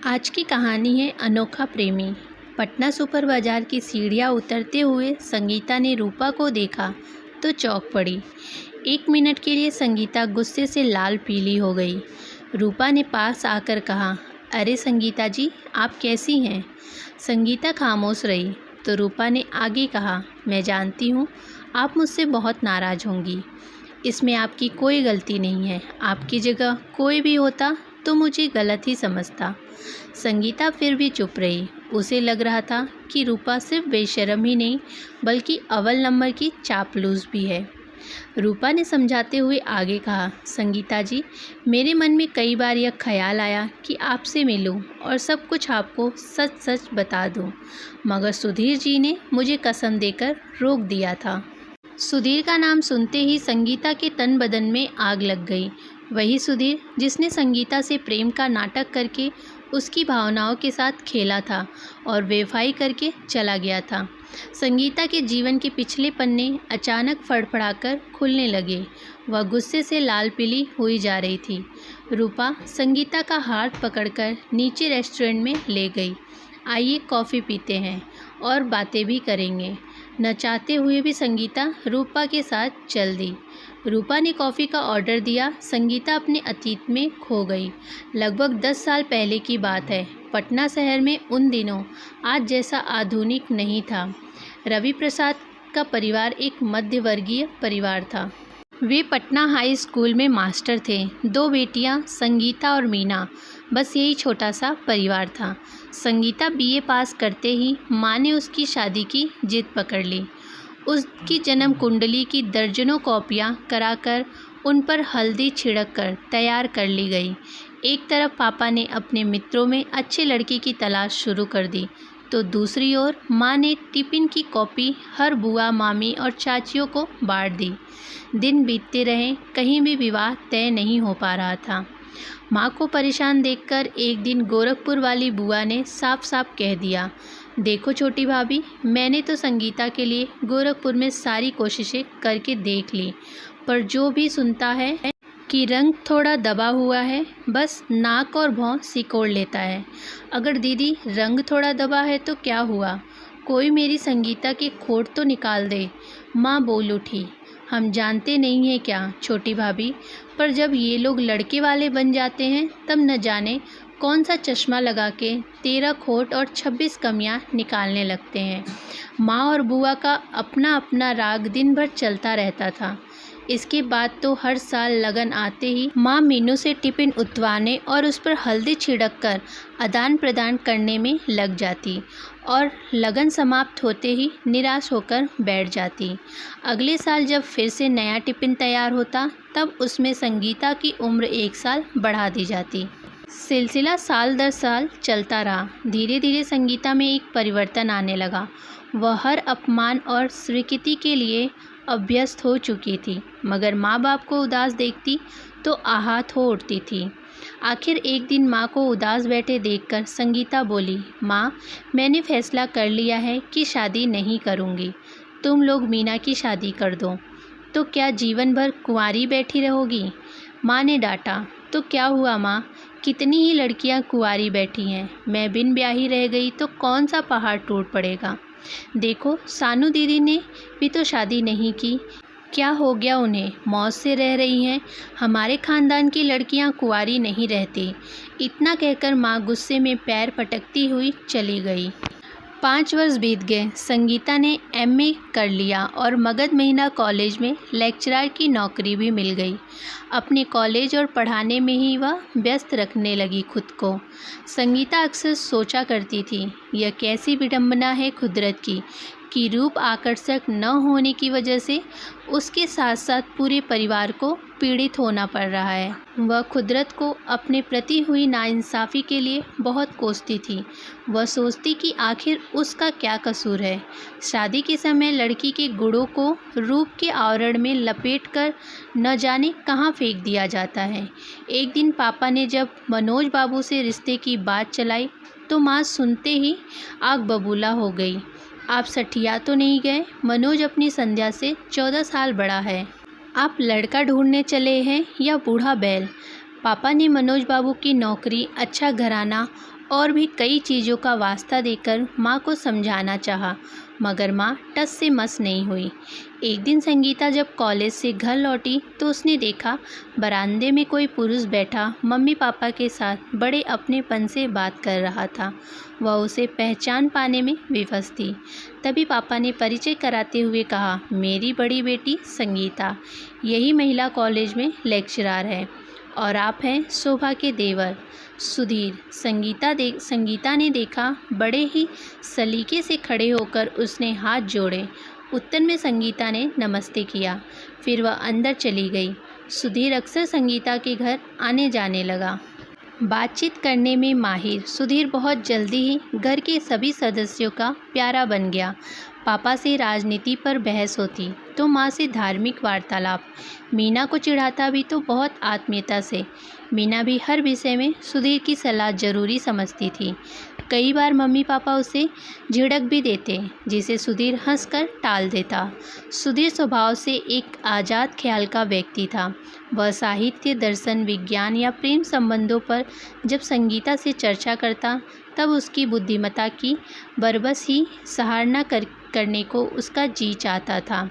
आज की कहानी है अनोखा प्रेमी। पटना सुपर बाजार की सीढ़ियाँ उतरते हुए संगीता ने रूपा को देखा तो चौंक पड़ी। 1 मिनट के लिए संगीता गुस्से से लाल पीली हो गई। रूपा ने पास आकर कहा, अरे संगीता जी, आप कैसी हैं? संगीता खामोश रही तो रूपा ने आगे कहा, मैं जानती हूँ आप मुझसे बहुत नाराज़ होंगी। इसमें आपकी कोई गलती नहीं है। आपकी जगह कोई भी होता तो मुझे गलत ही समझता। संगीता फिर भी चुप रही। उसे लग रहा था कि रूपा सिर्फ बेशर्म ही नहीं बल्कि अव्वल नंबर की चापलूस भी है। रूपा ने समझाते हुए आगे कहा, संगीता जी, मेरे मन में कई बार यह ख्याल आया कि आपसे मिलूं और सब कुछ आपको सच सच बता दूं, मगर सुधीर जी ने मुझे कसम देकर रोक दिया था। सुधीर का नाम सुनते ही संगीता के तन बदन में आग लग गई। वही सुधीर जिसने संगीता से प्रेम का नाटक करके उसकी भावनाओं के साथ खेला था और बेवफाई करके चला गया था। संगीता के जीवन के पिछले पन्ने अचानक फड़फड़ाकर खुलने लगे। वह गुस्से से लाल पीली हुई जा रही थी। रूपा संगीता का हाथ पकड़कर नीचे रेस्टोरेंट में ले गई। आइए कॉफ़ी पीते हैं और बातें भी करेंगे। न चाहते हुए भी संगीता रूपा के साथ चल दी। रूपा ने कॉफ़ी का ऑर्डर दिया। संगीता अपने अतीत में खो गई। लगभग 10 साल पहले की बात है। पटना शहर में उन दिनों आज जैसा आधुनिक नहीं था। रवि प्रसाद का परिवार एक मध्यवर्गीय परिवार था। वे पटना हाई स्कूल में मास्टर थे। 2 बेटियां संगीता और मीना, बस यही छोटा सा परिवार था। संगीता बीए पास करते ही माँ ने उसकी शादी की जिद पकड़ ली। उसकी जन्म कुंडली की दर्जनों कॉपियाँ कराकर उन पर हल्दी छिड़क कर तैयार कर ली गई। एक तरफ पापा ने अपने मित्रों में अच्छे लड़के की तलाश शुरू कर दी तो दूसरी ओर माँ ने टिफ़िन की कॉपी हर बुआ, मामी और चाचियों को बांट दी। दिन बीतते रहे, कहीं भी विवाह तय नहीं हो पा रहा था। माँ को परेशान देखकर एक दिन गोरखपुर वाली बुआ ने साफ साफ कह दिया, देखो छोटी भाभी, मैंने तो संगीता के लिए गोरखपुर में सारी कोशिशें करके देख ली, पर जो भी सुनता है कि रंग थोड़ा दबा हुआ है, बस नाक और भौं सिकोड़ लेता है। अगर दीदी रंग थोड़ा दबा है तो क्या हुआ, कोई मेरी संगीता की खोट तो निकाल दे। माँ बोल उठी, हम जानते नहीं हैं क्या छोटी भाभी, पर जब ये लोग लड़के वाले बन जाते हैं तब न जाने कौन सा चश्मा लगा के 13 खोट और 26 कमियां निकालने लगते हैं। माँ और बुआ का अपना अपना राग दिन भर चलता रहता था। इसके बाद तो हर साल लगन आते ही माँ मीनू से टिफ़िन उतरवाने और उस पर हल्दी छिड़क कर आदान प्रदान करने में लग जाती और लगन समाप्त होते ही निराश होकर बैठ जाती। अगले साल जब फिर से नया टिफ़िन तैयार होता तब उसमें संगीता की उम्र 1 साल बढ़ा दी जाती। सिलसिला साल दर साल चलता रहा। धीरे धीरे संगीता में एक परिवर्तन आने लगा। वह हर अपमान और स्वीकृति के लिए अभ्यस्त हो चुकी थी, मगर माँ बाप को उदास देखती तो आहत हो उठती थी। आखिर एक दिन माँ को उदास बैठे देखकर संगीता बोली, माँ, मैंने फैसला कर लिया है कि शादी नहीं करूँगी। तुम लोग मीना की शादी कर दो तो क्या जीवन भर कुंवारी बैठी रहोगी? माँ ने डांटा, तो क्या हुआ माँ, कितनी ही लड़कियाँ कुंवारी बैठी हैं, मैं बिन ब्याही रह गई तो कौन सा पहाड़ टूट पड़ेगा। देखो सानू दीदी ने भी तो शादी नहीं की, क्या हो गया उन्हें, मौज से रह रही हैं। हमारे खानदान की लड़कियां कुंवारी नहीं रहती। इतना कहकर माँ गुस्से में पैर पटकती हुई चली गई। 5 वर्ष बीत गए। संगीता ने एमए कर लिया और मगध महीना कॉलेज में लेक्चरर की नौकरी भी मिल गई। अपने कॉलेज और पढ़ाने में ही वह व्यस्त रखने लगी खुद को। संगीता अक्सर सोचा करती थी, यह कैसी विडंबना है कुदरत की कि रूप आकर्षक न होने की वजह से उसके साथ साथ पूरे परिवार को पीड़ित होना पड़ रहा है। वह कुदरत को अपने प्रति हुई नाइंसाफ़ी के लिए बहुत कोसती थी। वह सोचती कि आखिर उसका क्या कसूर है। शादी के समय लड़की के गुणों को रूप के आवरण में लपेटकर न जाने कहाँ फेंक दिया जाता है। एक दिन पापा ने जब मनोज बाबू से रिश्ते की बात चलाई तो माँ सुनते ही आग बबूला हो गई। आप सठिया तो नहीं गए? मनोज अपनी संध्या से 14 साल बड़ा है। आप लड़का ढूंढने चले हैं या बूढ़ा बैल? पापा ने मनोज बाबू की नौकरी, अच्छा घराना और भी कई चीज़ों का वास्ता देकर माँ को समझाना चाहा, मगर माँ टस से मस नहीं हुई। एक दिन संगीता जब कॉलेज से घर लौटी तो उसने देखा बरामदे में कोई पुरुष बैठा मम्मी पापा के साथ बड़े अपनेपन से बात कर रहा था। वह उसे पहचान पाने में विवश थी। तभी पापा ने परिचय कराते हुए कहा, मेरी बड़ी बेटी संगीता, यही महिला कॉलेज में लेक्चरर है, और आप हैं शोभा के देवर सुधीर। संगीता ने देखा, बड़े ही सलीके से खड़े होकर उसने हाथ जोड़े। उत्तर में संगीता ने नमस्ते किया, फिर वह अंदर चली गई। सुधीर अक्सर संगीता के घर आने जाने लगा। बातचीत करने में माहिर सुधीर बहुत जल्दी ही घर के सभी सदस्यों का प्यारा बन गया। पापा से राजनीति पर बहस होती तो माँ से धार्मिक वार्तालाप। मीना को चिढ़ाता भी तो बहुत आत्मीयता से। मीना भी हर विषय में सुधीर की सलाह जरूरी समझती थी। कई बार मम्मी पापा उसे झिड़क भी देते, जिसे सुधीर हंसकर टाल देता। सुधीर स्वभाव से एक आज़ाद ख्याल का व्यक्ति था। वह साहित्य, दर्शन, विज्ञान या प्रेम संबंधों पर जब संगीता से चर्चा करता तब उसकी बुद्धिमत्ता की बरबस ही सराहना करने को उसका जी चाहता था।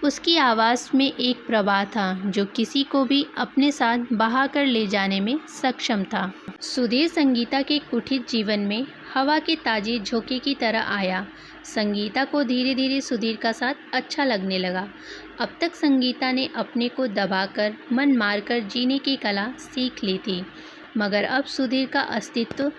उसकी आवाज़ में एक प्रवाह था जो किसी को भी अपने साथ बहा कर ले जाने में सक्षम था। सुधीर संगीता के कुटिल जीवन में हवा के ताजे झोंके की तरह आया। संगीता को धीरे धीरे सुधीर का साथ अच्छा लगने लगा। अब तक संगीता ने अपने को दबाकर, मन मारकर जीने की कला सीख ली थी, मगर अब सुधीर का अस्तित्व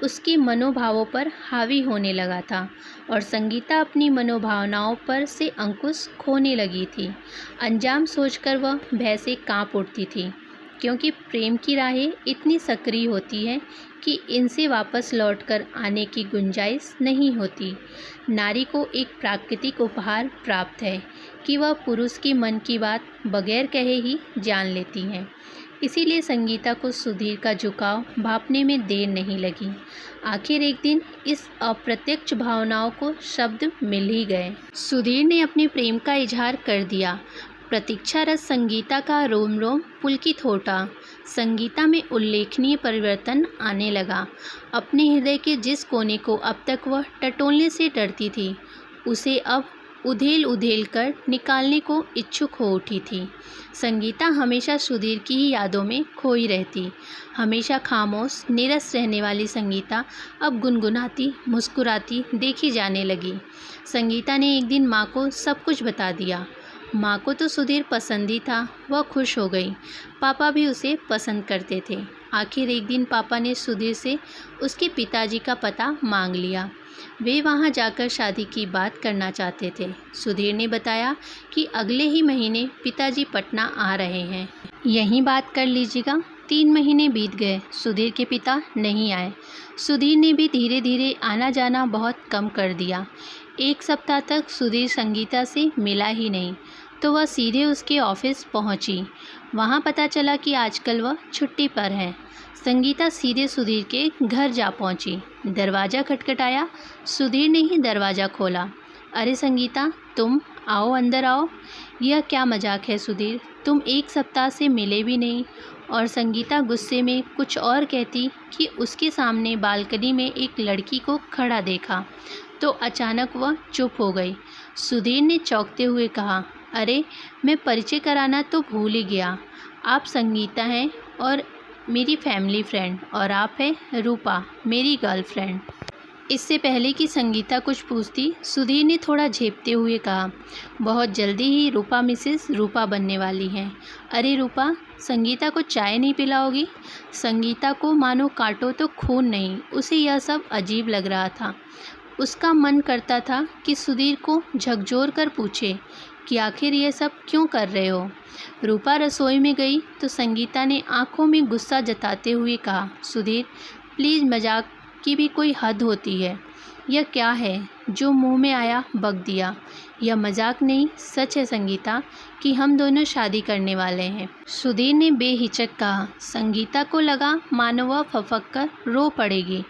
उसकी मनोभावों पर हावी होने लगा था और संगीता अपनी मनोभावनाओं पर से अंकुश खोने लगी थी। अंजाम सोचकर वह भय से कांप उठती थी, क्योंकि प्रेम की राहें इतनी सक्रिय होती हैं कि इनसे वापस लौटकर आने की गुंजाइश नहीं होती। नारी को एक प्राकृतिक उपहार प्राप्त है कि वह पुरुष के मन की बात बगैर कहे ही जान लेती हैं। इसीलिए संगीता को सुधीर का झुकाव भांपने में देर नहीं लगी। आखिर एक दिन इस अप्रत्यक्ष भावनाओं को शब्द मिल ही गए। सुधीर ने अपने प्रेम का इजहार कर दिया। प्रतीक्षारत संगीता का रोम रोम पुलकित होता। संगीता में उल्लेखनीय परिवर्तन आने लगा। अपने हृदय के जिस कोने को अब तक वह टटोलने से डरती थी, उसे अब उधेल उधेल कर निकालने को इच्छुक हो उठी थी। संगीता हमेशा सुधीर की ही यादों में खोई रहती। हमेशा खामोश नीरस रहने वाली संगीता अब गुनगुनाती, मुस्कुराती देखी जाने लगी। संगीता ने एक दिन माँ को सब कुछ बता दिया। माँ को तो सुधीर पसंद ही था। वह खुश हो गई। पापा भी उसे पसंद करते थे। आखिर एक दिन पापा ने सुधीर से उसके पिताजी का पता मांग लिया। वे वहां जाकर शादी की बात करना चाहते थे। सुधीर ने बताया कि अगले ही महीने पिताजी पटना आ रहे हैं, यहीं बात कर लीजिएगा। 3 महीने बीत गए, सुधीर के पिता नहीं आए। सुधीर ने भी धीरे धीरे आना जाना बहुत कम कर दिया। 1 सप्ताह तक सुधीर संगीता से मिला ही नहीं, तो वह सीधे उसके ऑफिस पहुंची। वहां पता चला कि आजकल वह छुट्टी पर है। संगीता सीधे सुधीर के घर जा पहुंची। दरवाज़ा खटखटाया। सुधीर ने ही दरवाज़ा खोला। अरे संगीता, तुम आओ, अंदर आओ। यह क्या मजाक है सुधीर, तुम 1 सप्ताह से मिले भी नहीं। और संगीता गुस्से में कुछ और कहती कि उसके सामने बालकनी में एक लड़की को खड़ा देखा तो अचानक वह चुप हो गई। सुधीर ने चौंकते हुए कहा, अरे मैं परिचय कराना तो भूल ही गया। आप संगीता हैं और मेरी फैमिली फ्रेंड, और आप हैं रूपा, मेरी गर्लफ्रेंड। इससे पहले कि संगीता कुछ पूछती, सुधीर ने थोड़ा झेपते हुए कहा, बहुत जल्दी ही रूपा मिसेस रूपा बनने वाली हैं। अरे रूपा, संगीता को चाय नहीं पिलाओगी? संगीता को मानो काटो तो खून नहीं। उसे यह सब अजीब लग रहा था। उसका मन करता था कि सुधीर को झकझोर कर पूछे कि आखिर ये सब क्यों कर रहे हो। रूपा रसोई में गई तो संगीता ने आंखों में गुस्सा जताते हुए कहा, सुधीर प्लीज़, मजाक की भी कोई हद होती है। यह क्या है जो मुंह में आया बक दिया? यह मजाक नहीं, सच है संगीता कि हम दोनों शादी करने वाले हैं। सुधीर ने बेहिचक कहा। संगीता को लगा मानो वह फफक कर रो पड़ेगी।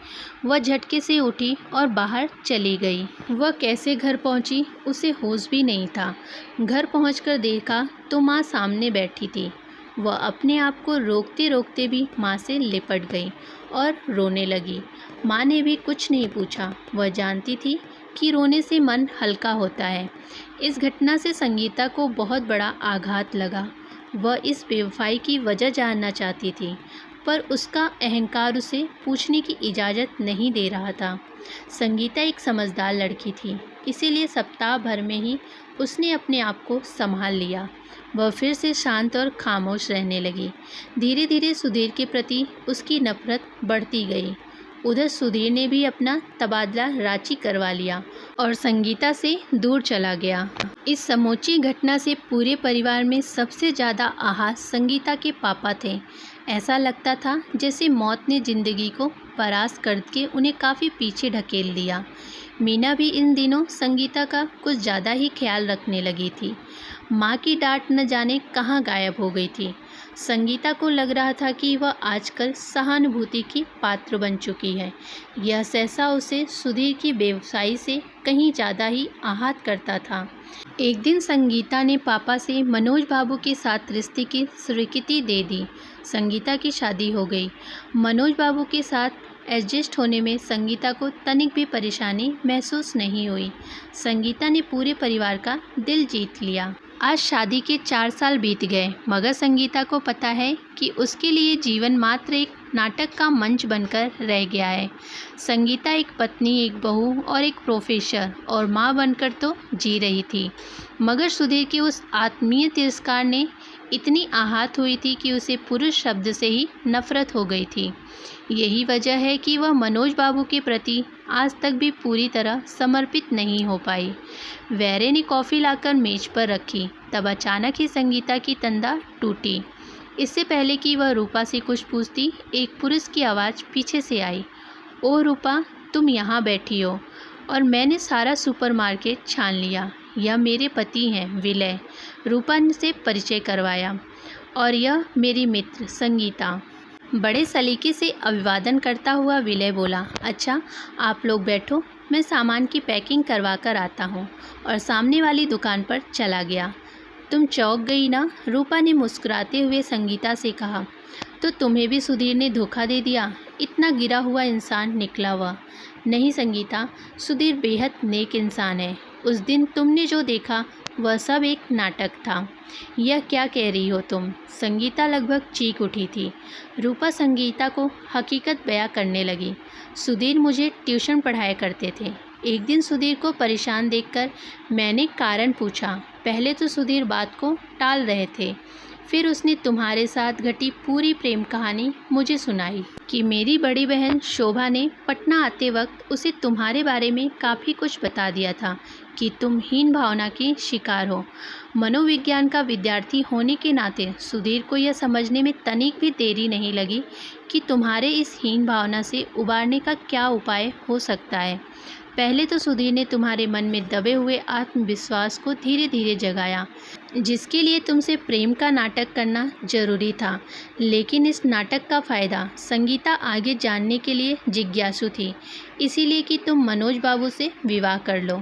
वह झटके से उठी और बाहर चली गई। वह कैसे घर पहुंची उसे होश भी नहीं था। घर पहुंचकर देखा तो माँ सामने बैठी थी। वह अपने आप को रोकते रोकते भी माँ से लिपट गई और रोने लगी। माँ ने भी कुछ नहीं पूछा, वह जानती थी कि रोने से मन हल्का होता है। इस घटना से संगीता को बहुत बड़ा आघात लगा। वह इस बेवफाई की वजह जानना चाहती थी, पर उसका अहंकार उसे पूछने की इजाज़त नहीं दे रहा था। संगीता एक समझदार लड़की थी, इसीलिए सप्ताह भर में ही उसने अपने आप को संभाल लिया। वह फिर से शांत और खामोश रहने लगी। धीरे धीरे सुधीर के प्रति उसकी नफरत बढ़ती गई। उधर सुधीर ने भी अपना तबादला रांची करवा लिया और संगीता से दूर चला गया। इस समूची घटना से पूरे परिवार में सबसे ज़्यादा आहत संगीता के पापा थे। ऐसा लगता था जैसे मौत ने जिंदगी को परास्त करके उन्हें काफ़ी पीछे ढकेल दिया। मीना भी इन दिनों संगीता का कुछ ज़्यादा ही ख्याल रखने लगी थी। माँ की डांट न जाने कहाँ गायब हो गई थी। संगीता को लग रहा था कि वह आजकल सहानुभूति की पात्र बन चुकी है। यह सहसा उसे सुधीर की बेवसाई से कहीं ज़्यादा ही आहत करता था। एक दिन संगीता ने पापा से मनोज बाबू के साथ रिश्ते की स्वीकृति दे दी। संगीता की शादी हो गई। मनोज बाबू के साथ एडजस्ट होने में संगीता को तनिक भी परेशानी महसूस नहीं हुई। संगीता ने पूरे परिवार का दिल जीत लिया। आज शादी के 4 साल बीत गए, मगर संगीता को पता है कि उसके लिए जीवन मात्र एक नाटक का मंच बनकर रह गया है। संगीता एक पत्नी, एक बहू और एक प्रोफेसर और माँ बनकर तो जी रही थी, मगर सुधीर के उस आत्मीय तिरस्कार ने इतनी आहत हुई थी कि उसे पुरुष शब्द से ही नफरत हो गई थी। यही वजह है कि वह मनोज बाबू के प्रति आज तक भी पूरी तरह समर्पित नहीं हो पाई। वैरे ने कॉफ़ी लाकर मेज पर रखी, तब अचानक ही संगीता की तंदा टूटी। इससे पहले कि वह रूपा से कुछ पूछती, एक पुरुष की आवाज़ पीछे से आई। ओ रूपा, तुम यहाँ बैठी हो और मैंने सारा सुपरमार्केट छान लिया। यह मेरे पति हैं, विलय। रूपा ने से परिचय करवाया। और यह मेरी मित्र संगीता। बड़े सलीके से अभिवादन करता हुआ विलय बोला, अच्छा आप लोग बैठो, मैं सामान की पैकिंग करवा कर आता हूँ, और सामने वाली दुकान पर चला गया। तुम चौंक गई ना? रूपा ने मुस्कुराते हुए संगीता से कहा। तो तुम्हें भी सुधीर ने धोखा दे दिया? इतना गिरा हुआ इंसान निकला वह। नहीं संगीता, सुधीर बेहद नेक इंसान है। उस दिन तुमने जो देखा वह सब एक नाटक था। यह क्या कह रही हो तुम? संगीता लगभग चीख उठी थी। रूपा संगीता को हकीकत बयां करने लगी। सुधीर मुझे ट्यूशन पढ़ाया करते थे। एक दिन सुधीर को परेशान देखकर मैंने कारण पूछा। पहले तो सुधीर बात को टाल रहे थे, फिर उसने तुम्हारे साथ घटी पूरी प्रेम कहानी मुझे सुनाई कि मेरी बड़ी बहन शोभा ने पटना आते वक्त उसे तुम्हारे बारे में काफ़ी कुछ बता दिया था कि तुम हीन भावना की शिकार हो। मनोविज्ञान का विद्यार्थी होने के नाते सुधीर को यह समझने में तनिक भी देरी नहीं लगी कि तुम्हारे इस हीन भावना से उबारने का क्या उपाय हो सकता है। पहले तो सुधीर ने तुम्हारे मन में दबे हुए आत्मविश्वास को धीरे धीरे जगाया, जिसके लिए तुमसे प्रेम का नाटक करना जरूरी था। लेकिन इस नाटक का फ़ायदा संगीता आगे जानने के लिए जिज्ञासु थी, इसीलिए कि तुम मनोज बाबू से विवाह कर लो।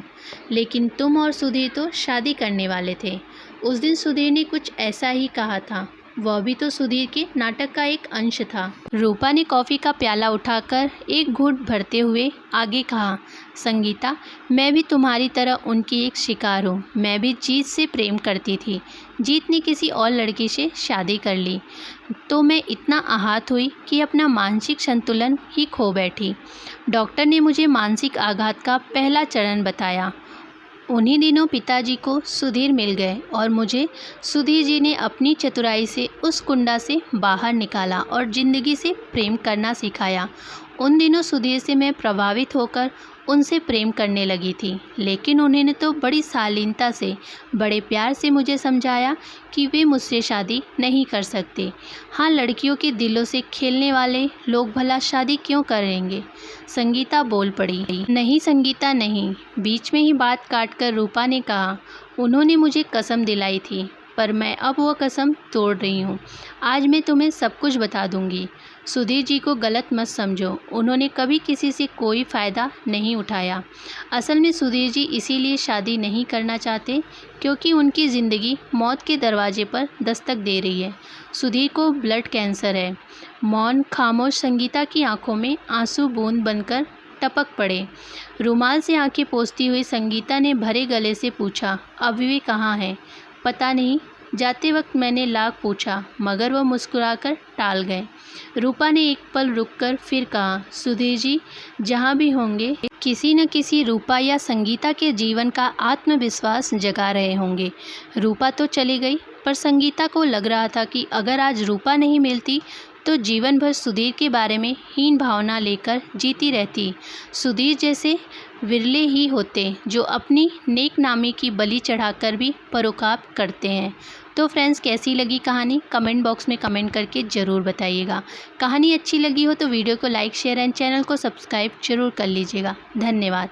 लेकिन तुम और सुधीर तो शादी करने वाले थे। उस दिन सुधीर ने कुछ ऐसा ही कहा था। वह भी तो सुधीर के नाटक का एक अंश था। रूपा ने कॉफ़ी का प्याला उठाकर एक घूंट भरते हुए आगे कहा, संगीता, मैं भी तुम्हारी तरह उनकी एक शिकार हूँ। मैं भी जीत से प्रेम करती थी। जीत ने किसी और लड़की से शादी कर ली तो मैं इतना आहत हुई कि अपना मानसिक संतुलन ही खो बैठी। डॉक्टर ने मुझे मानसिक आघात का पहला चरण बताया। उन्हीं दिनों पिताजी को सुधीर मिल गए और मुझे सुधीर जी ने अपनी चतुराई से उस कुंडा से बाहर निकाला और ज़िंदगी से प्रेम करना सिखाया। उन दिनों सुधीर से मैं प्रभावित होकर उनसे प्रेम करने लगी थी, लेकिन उन्होंने तो बड़ी शालीनता से, बड़े प्यार से मुझे समझाया कि वे मुझसे शादी नहीं कर सकते। हाँ, लड़कियों के दिलों से खेलने वाले लोग भला शादी क्यों करेंगे? संगीता बोल पड़ी। नहीं संगीता नहीं, बीच में ही बात काटकर रूपा ने कहा। उन्होंने मुझे कसम दिलाई थी, पर मैं अब वह कसम तोड़ रही हूँ। आज मैं तुम्हें सब कुछ बता दूंगी। सुधीर जी को गलत मत समझो, उन्होंने कभी किसी से कोई फ़ायदा नहीं उठाया। असल में सुधीर जी इसीलिए शादी नहीं करना चाहते क्योंकि उनकी ज़िंदगी मौत के दरवाजे पर दस्तक दे रही है। सुधीर को ब्लड कैंसर है। मौन खामोश संगीता की आंखों में आंसू बूंद बनकर टपक पड़े। रुमाल से आंखें पोंछती हुई संगीता ने भरे गले से पूछा, अब वे कहाँ हैं? पता नहीं, जाते वक्त मैंने लाख पूछा मगर वह मुस्कुराकर टाल गए। रूपा ने एक पल रुककर फिर कहा, सुधीर जी जहाँ भी होंगे किसी न किसी रूपा या संगीता के जीवन का आत्मविश्वास जगा रहे होंगे। रूपा तो चली गई पर संगीता को लग रहा था कि अगर आज रूपा नहीं मिलती तो जीवन भर सुधीर के बारे में हीन भावना लेकर जीती रहती। सुधीर जैसे विरले ही होते जो अपनी नेक नामी की बलि चढ़ाकर भी परोपकार करते हैं। तो फ्रेंड्स, कैसी लगी कहानी कमेंट बॉक्स में कमेंट करके ज़रूर बताइएगा। कहानी अच्छी लगी हो तो वीडियो को लाइक शेयर एंड चैनल को सब्सक्राइब जरूर कर लीजिएगा। धन्यवाद।